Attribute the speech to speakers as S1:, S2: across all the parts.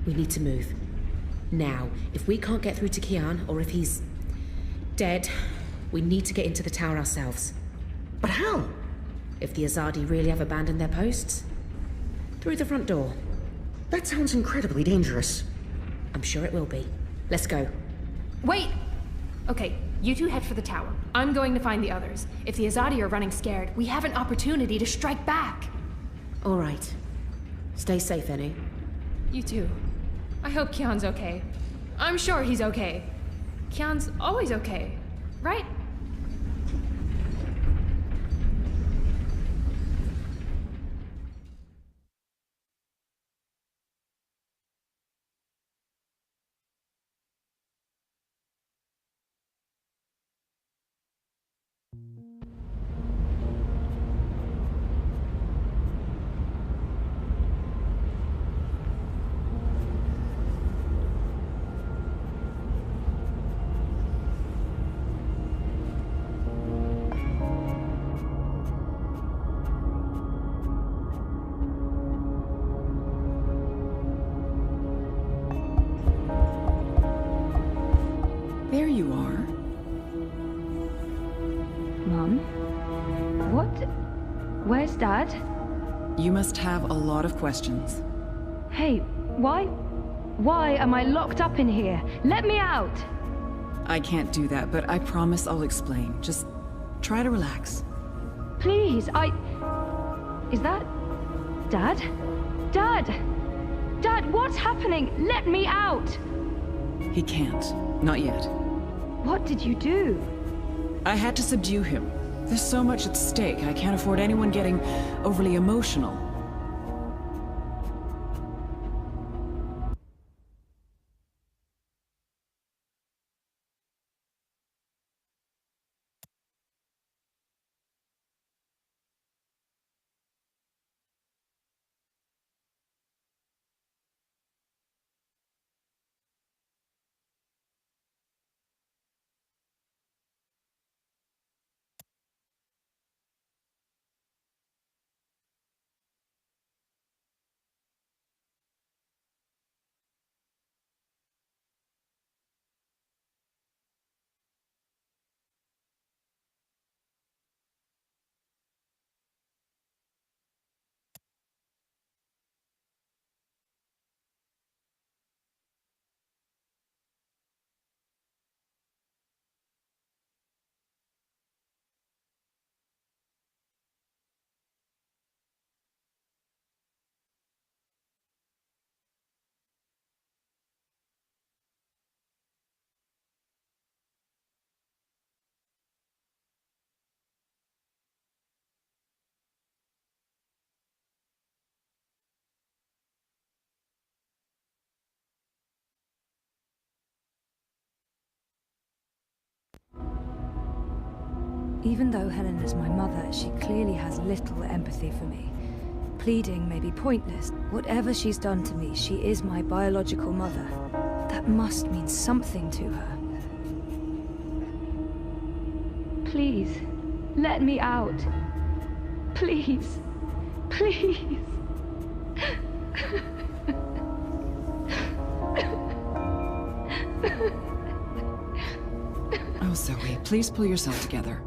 S1: We need to move. Now, if we can't get through to Kian, or if he's dead, we need to get into the tower ourselves.
S2: But how?
S1: If the Azadi really have abandoned their posts? Through the front door.
S2: That sounds incredibly dangerous.
S1: I'm sure it will be. Let's go.
S3: Wait! Okay, you two head for the tower. I'm going to find the others. If the Azadi are running scared, we have an opportunity to strike back.
S1: All right. Stay safe, Enu.
S3: You too. I hope Kian's okay. I'm sure he's okay. Kian's always okay, right?
S4: There you are.
S5: Mum? What? Where's Dad?
S4: You must have a lot of questions.
S5: Hey, why? Why am I locked up in here? Let me out!
S4: I can't do that, but I promise I'll explain. Just try to relax.
S5: Please, Is that... Dad? Dad! Dad, what's happening? Let me out!
S4: He can't. Not yet.
S5: What did you do?
S4: I had to subdue him. There's so much at stake, I can't afford anyone getting overly emotional.
S5: Even though Helen is my mother, she clearly has little empathy for me. Pleading may be pointless. Whatever she's done to me, she is my biological mother. That must mean something to her. Please, let me out. Please. Please.
S4: Oh, Zoe, please pull yourself together.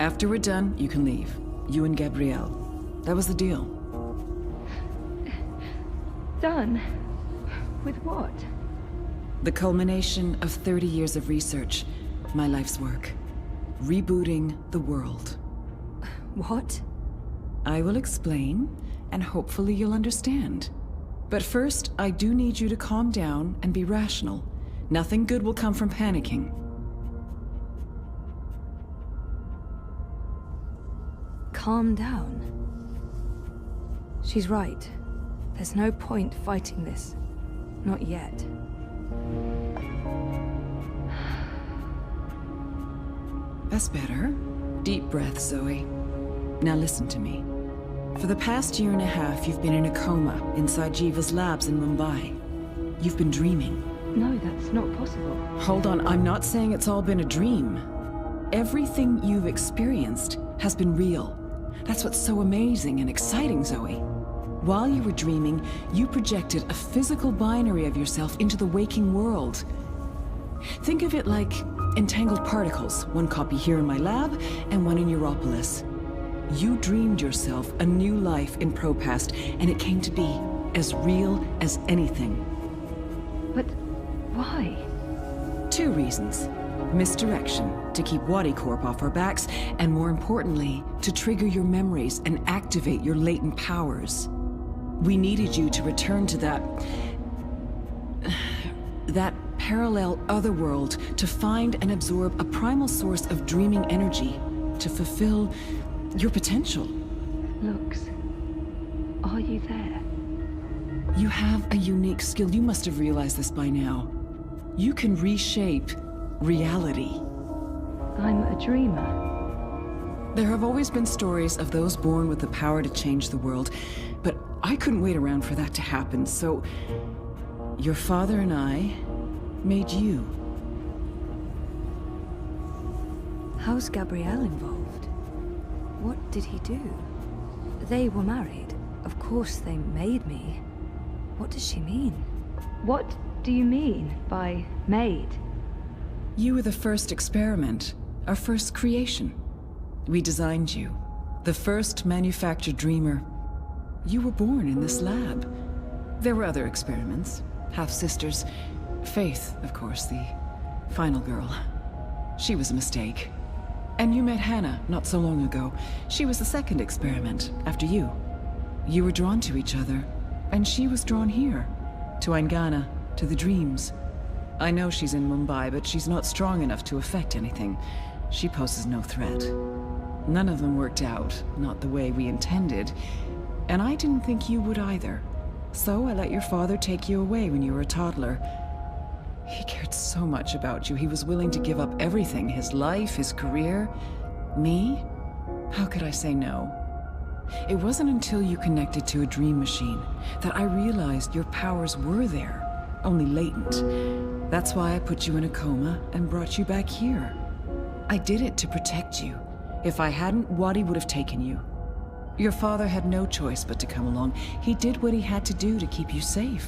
S4: After we're done, you can leave. You and Gabrielle. That was the deal.
S5: Done? With what?
S4: The culmination of 30 years of research. My life's work. Rebooting the world.
S5: What?
S4: I will explain, and hopefully you'll understand. But first, I do need you to calm down and be rational. Nothing good will come from panicking.
S5: Calm down. She's right. There's no point fighting this. Not yet.
S4: That's better. Deep breath, Zoe. Now listen to me. For the past year and a half, you've been in a coma inside Jiva's labs in Mumbai. You've been dreaming.
S5: No, that's not possible.
S4: Hold on, I'm not saying it's all been a dream. Everything you've experienced has been real. That's what's so amazing and exciting, Zoe. While you were dreaming, you projected a physical binary of yourself into the waking world. Think of it like entangled particles, one copy here in my lab and one in Europolis. You dreamed yourself a new life in Propast, and it came to be as real as anything.
S5: But why?
S4: 2 reasons. Misdirection, to keep Wadi Corp off our backs, and more importantly, to trigger your memories and activate your latent powers. We needed you to return to that parallel otherworld, to find and absorb a primal source of dreaming energy, to fulfill your potential.
S5: Lux, are you there?
S4: You have a unique skill. You must have realized this by now. You can reshape reality.
S5: I'm a dreamer.
S4: There have always been stories of those born with the power to change the world, but I couldn't wait around for that to happen, so your father and I made you.
S5: How's Gabrielle involved? What did he do? They were married. Of course they made me. What does she mean? What do you mean by made?
S4: You were the first experiment, our first creation. We designed you, the first manufactured dreamer. You were born in this lab. There were other experiments, half-sisters. Faith, of course, the final girl. She was a mistake. And you met Hannah not so long ago. She was the second experiment, after you. You were drawn to each other, and she was drawn here, to Aingana, to the dreams. I know she's in Mumbai, but she's not strong enough to affect anything. She poses no threat. None of them worked out, not the way we intended. And I didn't think you would either. So I let your father take you away when you were a toddler. He cared so much about you, he was willing to give up everything, his life, his career. Me? How could I say no? It wasn't until you connected to a dream machine that I realized your powers were there, only latent. That's why I put you in a coma and brought you back here. I did it to protect you. If I hadn't, Wadi would have taken you. Your father had no choice but to come along. He did what he had to do to keep you safe.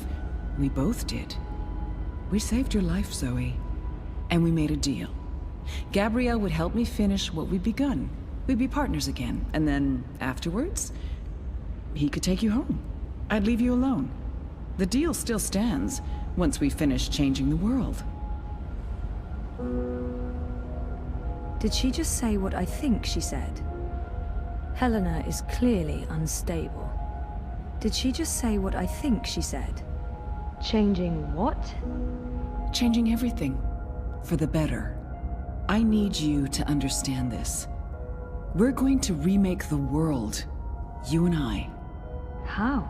S4: We both did. We saved your life, Zoe. And we made a deal. Gabrielle would help me finish what we'd begun. We'd be partners again, and then afterwards, he could take you home. I'd leave you alone. The deal still stands once we finish changing the world.
S5: Did she just say what I think she said? Helena is clearly unstable. Did she just say what I think she said? Changing what?
S4: Changing everything. For the better. I need you to understand this. We're going to remake the world. You and I.
S5: How?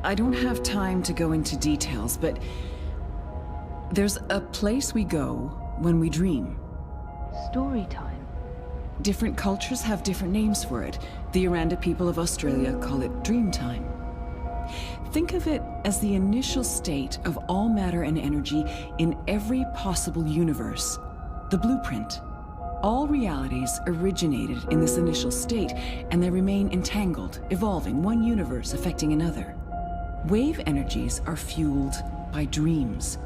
S4: I don't have time to go into details, but there's a place we go when we dream.
S5: Story time.
S4: Different cultures have different names for it. The Aranda people of Australia call it dream time. Think of it as the initial state of all matter and energy in every possible universe. The blueprint. All realities originated in this initial state, and they remain entangled, evolving, one universe affecting another. Wave energies are fueled by dreams.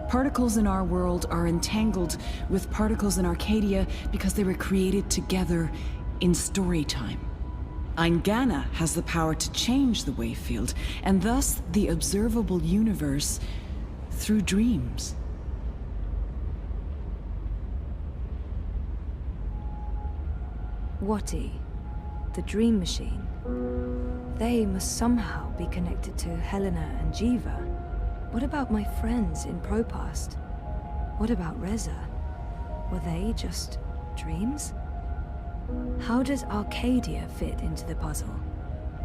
S4: Particles in our world are entangled with particles in Arcadia because they were created together in story time. Aingana has the power to change the wave field, and thus the observable universe through dreams.
S5: Wati, the dream machine. They must somehow be connected to Helena and Jiva. What about my friends in Propast? What about Reza? Were they just dreams? How does Arcadia fit into the puzzle?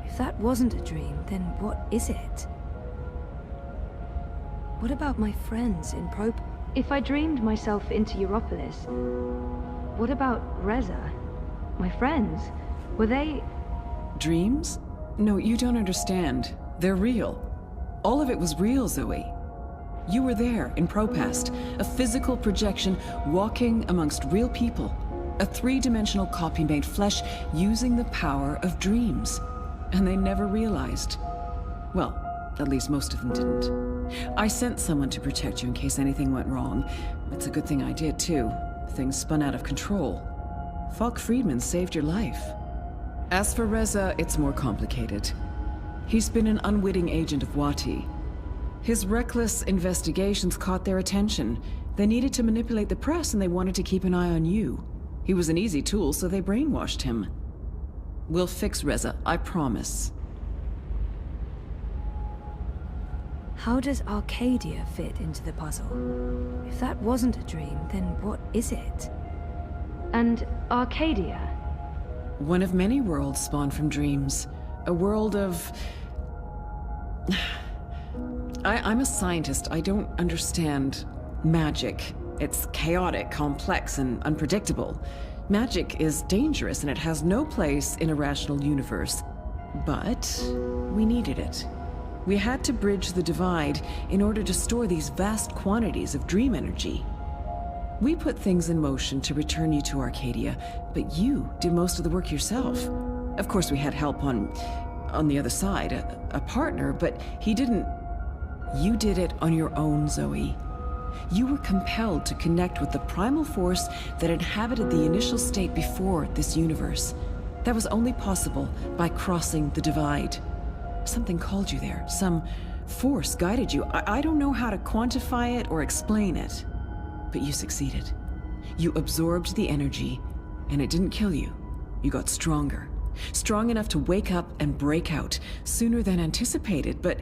S5: If that wasn't a dream, then what is it? What about my friends in If I dreamed myself into Europolis, what about Reza? My friends? Were they...
S4: Dreams? No, you don't understand. They're real. All of it was real, Zoe. You were there in Propast, a physical projection walking amongst real people. A three-dimensional copy made flesh using the power of dreams. And they never realized. Well, at least most of them didn't. I sent someone to protect you in case anything went wrong. It's a good thing I did, too. Things spun out of control. Falk Friedman saved your life. As for Reza, it's more complicated. He's been an unwitting agent of Wati. His reckless investigations caught their attention. They needed to manipulate the press and they wanted to keep an eye on you. He was an easy tool, so they brainwashed him. We'll fix Reza, I promise.
S5: How does Arcadia fit into the puzzle? If that wasn't a dream, then what is it? And Arcadia?
S4: One of many worlds spawned from dreams. A world of... I'm a scientist. I don't understand magic. It's chaotic, complex, and unpredictable. Magic is dangerous, and it has no place in a rational universe. But we needed it. We had to bridge the divide in order to store these vast quantities of dream energy. We put things in motion to return you to Arcadia, but you did most of the work yourself. Of course, we had help on the other side, a partner, but he didn't... You did it on your own, Zoe. You were compelled to connect with the primal force that inhabited the initial state before this universe. That was only possible by crossing the divide. Something called you there. Some force guided you. I don't know how to quantify it or explain it. But you succeeded. You absorbed the energy, and it didn't kill you. You got stronger. Strong enough to wake up and break out sooner than anticipated, but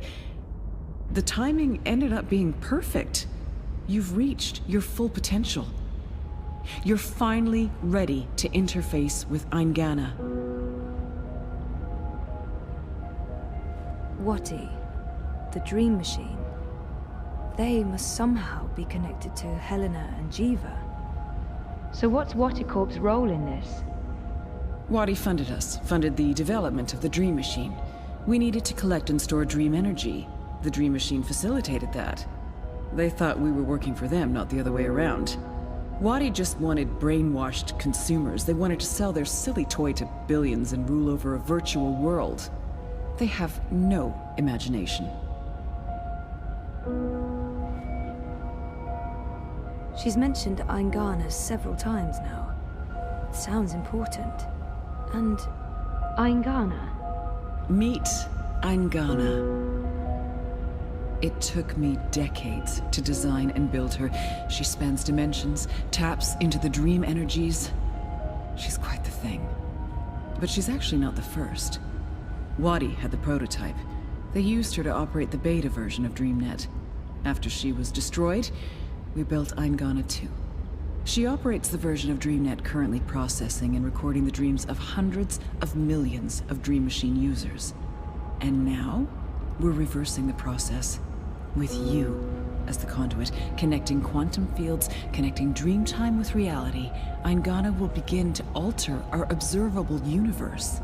S4: the timing ended up being perfect. You've reached your full potential. You're finally ready to interface with Eingana.
S5: Wati, the dream machine. They must somehow be connected to Helena and Jiva. So what's Waticorp's role in this?
S4: Wati funded us, funded the development of the Dream Machine. We needed to collect and store dream energy. The Dream Machine facilitated that. They thought we were working for them, not the other way around. Wati just wanted brainwashed consumers. They wanted to sell their silly toy to billions and rule over a virtual world. They have no imagination.
S5: She's mentioned Eingana several times now. It sounds important. And Eingana?
S4: Meet Eingana. It took me decades to design and build her. She spans dimensions, taps into the dream energies. She's quite the thing. But she's actually not the first. Wati had the prototype. They used her to operate the beta version of DreamNet. After she was destroyed, we built Eingana 2. She operates the version of DreamNet currently processing and recording the dreams of hundreds of millions of Dream Machine users. And now, we're reversing the process. With you as the conduit, connecting quantum fields, connecting dreamtime with reality, Eingana will begin to alter our observable universe.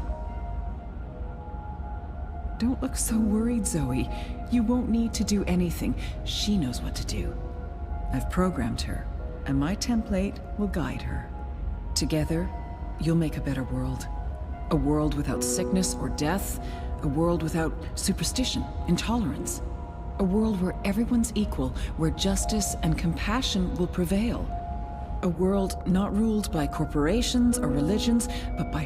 S4: Don't look so worried, Zoe. You won't need to do anything. She knows what to do. I've programmed her, and my template will guide her. Together, you'll make a better world. A world without sickness or death. A world without superstition, intolerance. A world where everyone's equal, where justice and compassion will prevail. A world not ruled by corporations or religions, but by